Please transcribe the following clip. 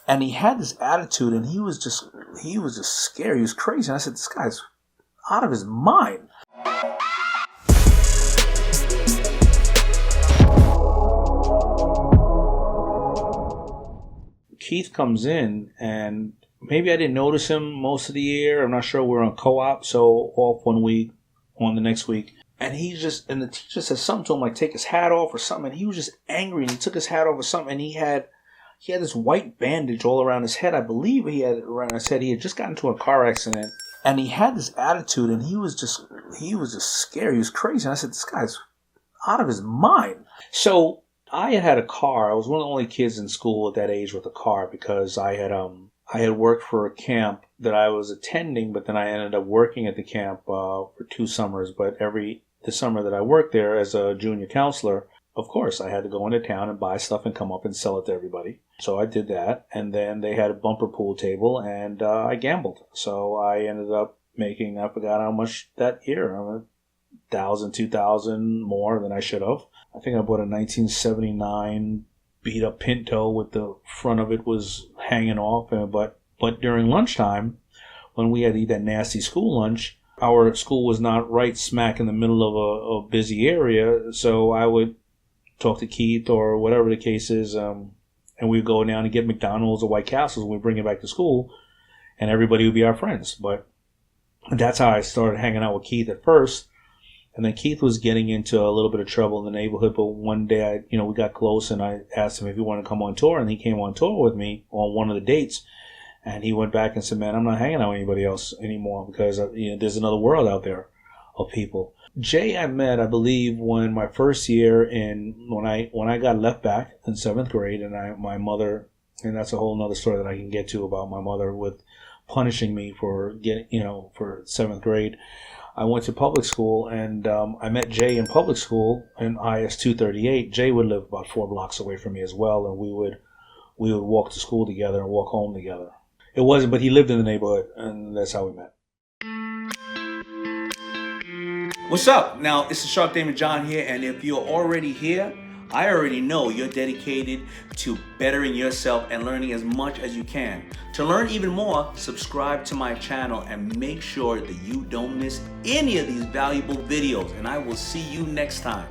And he had this attitude, and he was just scary. He was crazy. And I said, this guy's out of his mind. Keith comes in, and maybe I didn't notice him most of the year. I'm not sure. We're on co-op, so off one week, on the next week. And and the teacher said something to him, like take his hat off or something. And he was just angry, and he took his hat off or something. And he had this white bandage all around his head. I believe he had it around his head. He had just gotten into a car accident. And he had this attitude, and he was just scary. He was crazy. And I said, this guy's out of his mind. So I had a car. I was one of the only kids in school at that age with a car, because I had worked for a camp that I was attending, but then I ended up working at the camp for 2 summers. But the summer that I worked there as a junior counselor, of course, I had to go into town and buy stuff and come up and sell it to everybody. So I did that. And then they had a bumper pool table, and I gambled. So I ended up making, I forgot how much that year, $1,000, $2,000 more than I should have. I think I bought a 1979 beat up Pinto with the front of it was hanging off. But during lunchtime, when we had to eat that nasty school lunch, our school was not right smack in the middle of a busy area. So I would talk to Keith or whatever the case is, and we'd go down and get McDonald's or White Castles, and we'd bring it back to school, and everybody would be our friends. But that's how I started hanging out with Keith at first. And then Keith was getting into a little bit of trouble in the neighborhood. But one day, we got close, and I asked him if he wanted to come on tour. And he came on tour with me on one of the dates. And he went back and said, man, I'm not hanging out with anybody else anymore, because there's another world out there of people. Jay I met, I believe, when my first year when I got left back in 7th grade. And my mother, and that's a whole nother story that I can get to about my mother with punishing me for for 7th grade. I went to public school, and I met Jay in public school in IS 238. Jay would live about 4 blocks away from me as well, and we would walk to school together and walk home together. It wasn't, but he lived in the neighborhood, and that's how we met. What's up? Now, it's the Shark Damon John here, and if you're already here, I already know you're dedicated to bettering yourself and learning as much as you can. To learn even more, subscribe to my channel and make sure that you don't miss any of these valuable videos, and I will see you next time.